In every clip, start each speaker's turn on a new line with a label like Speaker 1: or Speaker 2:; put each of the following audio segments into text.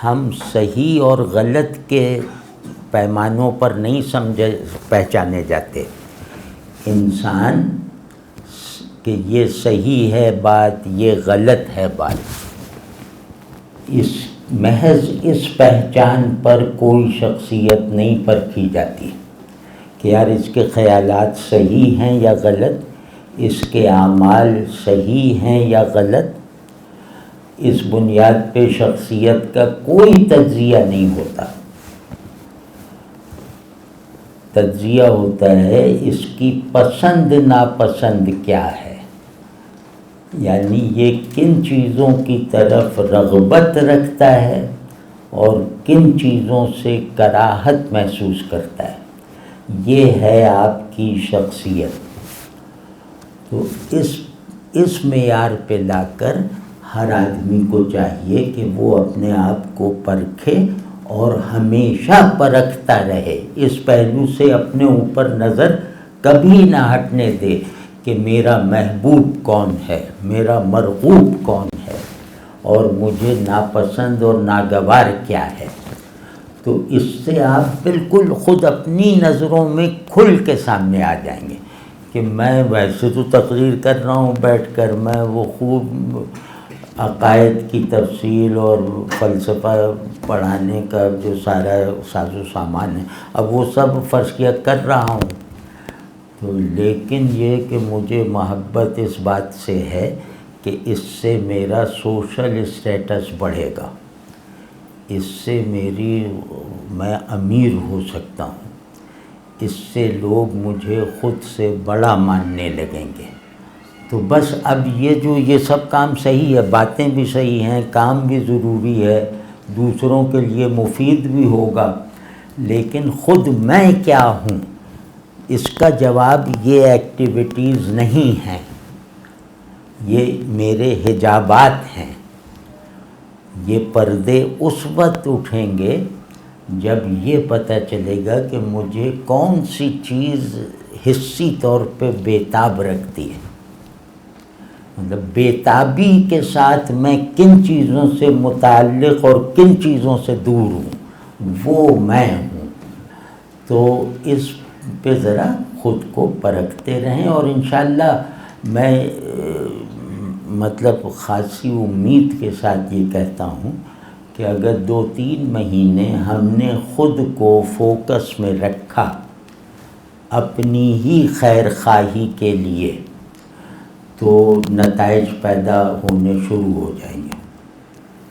Speaker 1: ہم صحیح اور غلط کے پیمانوں پر نہیں پہچانے جاتے. انسان کہ یہ صحیح ہے بات، یہ غلط ہے بات، محض اس پہچان پر کوئی شخصیت نہیں پرکھی جاتی کہ یار اس کے خیالات صحیح ہیں یا غلط، اس کے اعمال صحیح ہیں یا غلط. اس بنیاد پہ شخصیت کا کوئی تجزیہ نہیں ہوتا. تجزیہ ہوتا ہے اس کی پسند ناپسند کیا ہے، یعنی یہ کن چیزوں کی طرف رغبت رکھتا ہے اور کن چیزوں سے کراہت محسوس کرتا ہے. یہ ہے آپ کی شخصیت. تو اس معیار پہ لا کر ہر آدمی کو چاہیے کہ وہ اپنے آپ کو پرکھے اور ہمیشہ پرکھتا رہے. اس پہلو سے اپنے اوپر نظر کبھی نہ ہٹنے دے کہ میرا محبوب کون ہے، میرا مرغوب کون ہے، اور مجھے ناپسند اور ناگوار کیا ہے. تو اس سے آپ بالکل خود اپنی نظروں میں کھل کے سامنے آ جائیں گے کہ میں ویسے تو تقریر کر رہا ہوں بیٹھ کر، میں وہ خوب عقائد کی تفصیل اور فلسفہ پڑھانے کا جو سارا ساز و سامان ہے اب وہ سب فرض کیا کر رہا ہوں. تو لیکن یہ کہ مجھے محبت اس بات سے ہے کہ اس سے میرا سوشل اسٹیٹس بڑھے گا، اس سے میں امیر ہو سکتا ہوں، اس سے لوگ مجھے خود سے بڑا ماننے لگیں گے. تو بس اب یہ سب کام صحیح ہے، باتیں بھی صحیح ہیں، کام بھی ضروری ہے، دوسروں کے لیے مفید بھی ہوگا، لیکن خود میں کیا ہوں اس کا جواب یہ ایکٹیویٹیز نہیں ہیں، یہ میرے حجابات ہیں. یہ پردے اس وقت اٹھیں گے جب یہ پتہ چلے گا کہ مجھے کون سی چیز حسی طور پہ بیتاب رکھتی ہے، مطلب بیتابی کے ساتھ میں کن چیزوں سے متعلق اور کن چیزوں سے دور ہوں، وہ میں ہوں. تو اس پہ ذرا خود کو پرکھتے رہیں، اور انشاءاللہ میں مطلب خاصی امید کے ساتھ یہ کہتا ہوں کہ اگر 2-3 مہینے ہم نے خود کو فوکس میں رکھا اپنی ہی خیر خواہی کے لیے تو نتائج پیدا ہونے شروع ہو جائیں گے،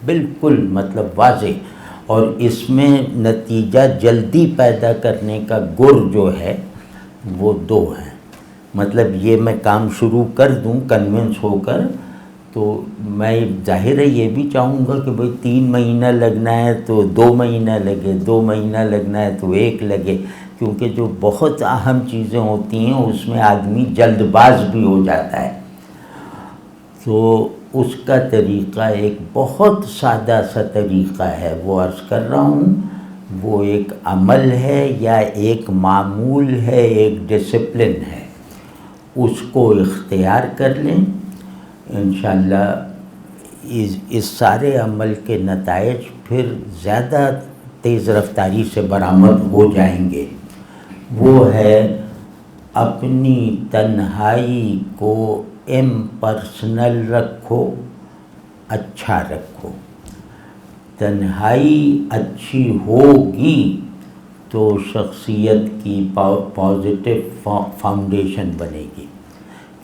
Speaker 1: بالکل مطلب واضح. اور اس میں نتیجہ جلدی پیدا کرنے کا گر جو ہے وہ 2 ہیں. مطلب یہ میں کام شروع کر دوں کنونس ہو کر تو میں ظاہر ہے یہ بھی چاہوں گا کہ بھئی 3 مہینہ لگنا ہے تو 2 مہینہ لگے، 2 مہینہ لگنا ہے تو 1 لگے، کیونکہ جو بہت اہم چیزیں ہوتی ہیں اس میں آدمی جلد باز بھی ہو جاتا ہے. تو اس کا طریقہ ایک بہت سادہ سا طریقہ ہے، وہ عرض کر رہا ہوں، وہ ایک عمل ہے یا ایک معمول ہے، ایک ڈسپلن ہے. اس کو اختیار کر لیں، انشاءاللہ اس سارے عمل کے نتائج پھر زیادہ تیز رفتاری سے برآمد ہو جائیں گے. وہ ہے اپنی تنہائی کو امپرسنل رکھو، اچھا رکھو. تنہائی اچھی ہوگی تو شخصیت کی پازیٹیو فاؤنڈیشن بنے گی.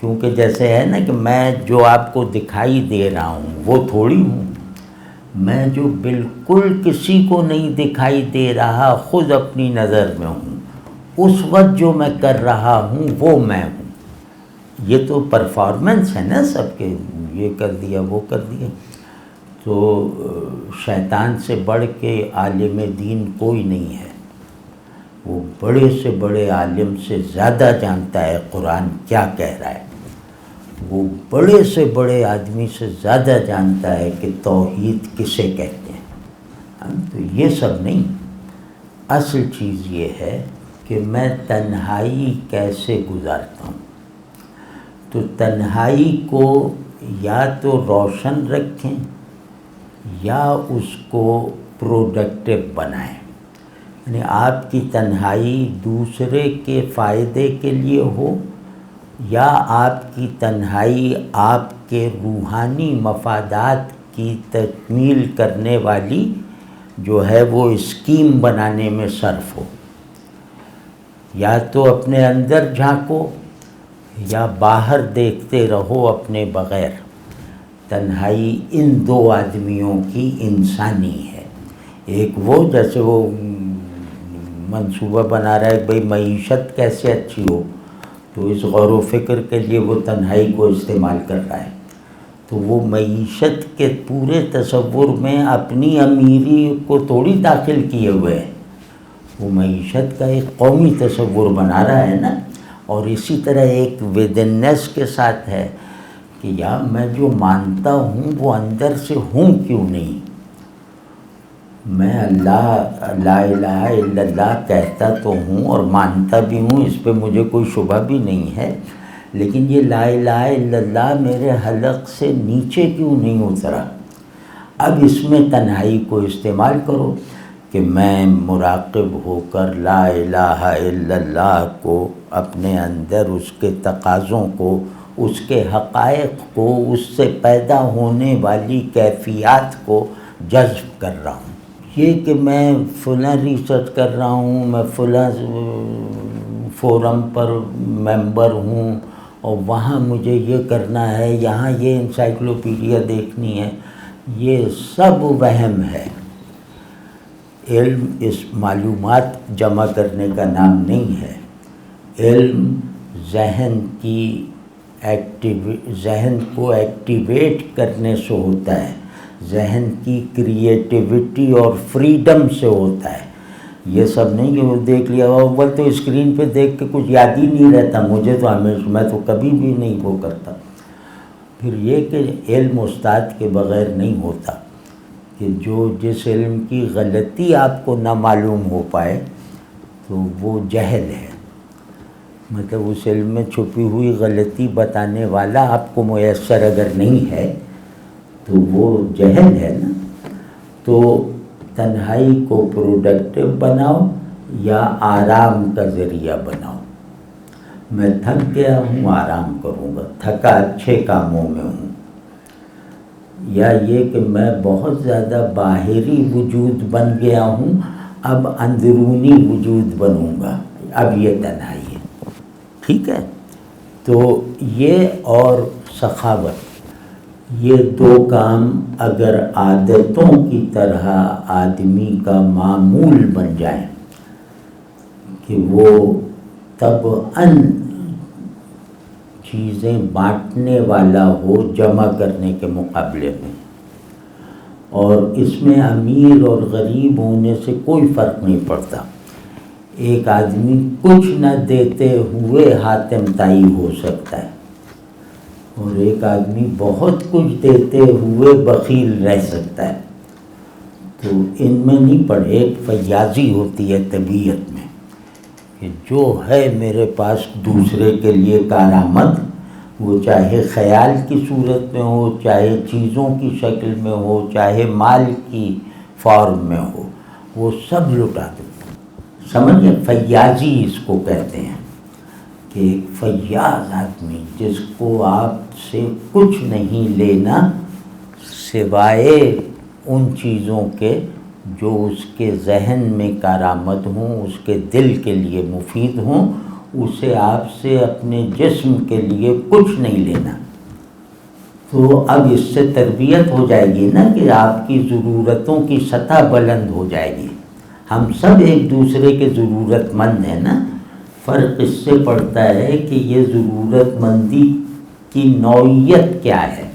Speaker 1: کیونکہ جیسے ہے نا کہ میں جو آپ کو دکھائی دے رہا ہوں وہ تھوڑی ہوں، میں جو بالکل کسی کو نہیں دکھائی دے رہا خود اپنی نظر میں ہوں، اس وقت جو میں کر رہا ہوں وہ میں ہوں. یہ تو پرفارمنس ہے نا سب کے، یہ کر دیا وہ کر دیا. تو شیطان سے بڑھ کے عالم دین کوئی نہیں ہے، وہ بڑے سے بڑے عالم سے زیادہ جانتا ہے قرآن کیا کہہ رہا ہے، وہ بڑے سے بڑے آدمی سے زیادہ جانتا ہے کہ توحید کسے کہتے ہیں. تو یہ سب نہیں، اصل چیز یہ ہے کہ میں تنہائی کیسے گزارتا ہوں. تو تنہائی کو یا تو روشن رکھیں یا اس کو پروڈکٹیو بنائیں. یعنی آپ کی تنہائی دوسرے کے فائدے کے لیے ہو یا آپ کی تنہائی آپ کے روحانی مفادات کی تکمیل کرنے والی جو ہے وہ اسکیم بنانے میں صرف ہو. یا تو اپنے اندر جھانکو یا باہر دیکھتے رہو اپنے بغیر. تنہائی ان دو آدمیوں کی انسانی ہے. ایک وہ جیسے وہ منصوبہ بنا رہا ہے کہ بھئی معیشت کیسے اچھی ہو، تو اس غور و فکر کے لیے وہ تنہائی کو استعمال کر رہا ہے. تو وہ معیشت کے پورے تصور میں اپنی امیری کو تھوڑی داخل کیے ہوئے ہیں، وہ معیشت کا ایک قومی تصور بنا رہا ہے نا. اور اسی طرح ایک ودنس کے ساتھ ہے کہ یا میں جو مانتا ہوں وہ اندر سے ہوں کیوں نہیں. میں اللہ لا الہ الا اللہ کہتا تو ہوں اور مانتا بھی ہوں، اس پہ مجھے کوئی شبہ بھی نہیں ہے، لیکن یہ لا الہ الا اللہ میرے حلق سے نیچے کیوں نہیں اترا. اب اس میں تنہائی کو استعمال کرو کہ میں مراقب ہو کر لا الہ الا اللہ کو اپنے اندر، اس کے تقاضوں کو، اس کے حقائق کو، اس سے پیدا ہونے والی کیفیات کو جذب کر رہا ہوں. یہ کہ میں فلاں ریسرچ کر رہا ہوں، میں فلاں فورم پر ممبر ہوں اور وہاں مجھے یہ کرنا ہے، یہاں یہ انسائکلوپیڈیا دیکھنی ہے، یہ سب وہم ہے. علم اس معلومات جمع کرنے کا نام نہیں ہے. علم ذہن کو ایکٹیویٹ کرنے سے ہوتا ہے، ذہن کی کریٹیوٹی اور فریڈم سے ہوتا ہے. یہ سب نہیں کہ وہ دیکھ لیا، اول تو اسکرین پہ دیکھ کے کچھ یاد ہی نہیں رہتا مجھے، تو ہمیشہ میں تو کبھی بھی نہیں وہ کرتا. پھر یہ کہ علم استاد کے بغیر نہیں ہوتا، کہ جس علم کی غلطی آپ کو نہ معلوم ہو پائے تو وہ جہل ہے. مطلب اس علم میں چھپی ہوئی غلطی بتانے والا آپ کو میسر اگر نہیں ہے تو وہ جہل ہے نا. تو تنہائی کو پروڈکٹیو بناؤ یا آرام کا ذریعہ بناؤ. میں تھک گیا ہوں، آرام کروں گا، تھکا اچھے کاموں میں ہوں. یا یہ کہ میں بہت زیادہ باہری وجود بن گیا ہوں، اب اندرونی وجود بنوں گا، اب یہ تنہائی ہے. ٹھیک ہے. تو یہ اور سخاوت، یہ دو کام اگر عادتوں کی طرح آدمی کا معمول بن جائیں کہ وہ طبعاً چیزیں بانٹنے والا ہو جمع کرنے کے مقابلے میں، اور اس میں امیر اور غریب ہونے سے کوئی فرق نہیں پڑتا. ایک آدمی کچھ نہ دیتے ہوئے حاتم طائی ہو سکتا ہے اور ایک آدمی بہت کچھ دیتے ہوئے بخیل رہ سکتا ہے. تو ان میں نہیں پڑ، ایک فیاضی ہوتی ہے طبیعت میں کہ جو ہے میرے پاس دوسرے کے لیے کارآمد، وہ چاہے خیال کی صورت میں ہو، چاہے چیزوں کی شکل میں ہو، چاہے مال کی فارم میں ہو، وہ سب لٹا دو. سمجھے؟ فیاضی اس کو کہتے ہیں کہ ایک فیاض آدمی جس کو آپ سے کچھ نہیں لینا سوائے ان چیزوں کے جو اس کے ذہن میں کارآمد ہوں، اس کے دل کے لیے مفید ہوں، اسے آپ سے اپنے جسم کے لیے کچھ نہیں لینا. تو اب اس سے تربیت ہو جائے گی نا کہ آپ کی ضرورتوں کی سطح بلند ہو جائے گی. ہم سب ایک دوسرے کے ضرورت مند ہیں نا. فرق اس سے پڑتا ہے کہ یہ ضرورت مندی کی نوعیت کیا ہے.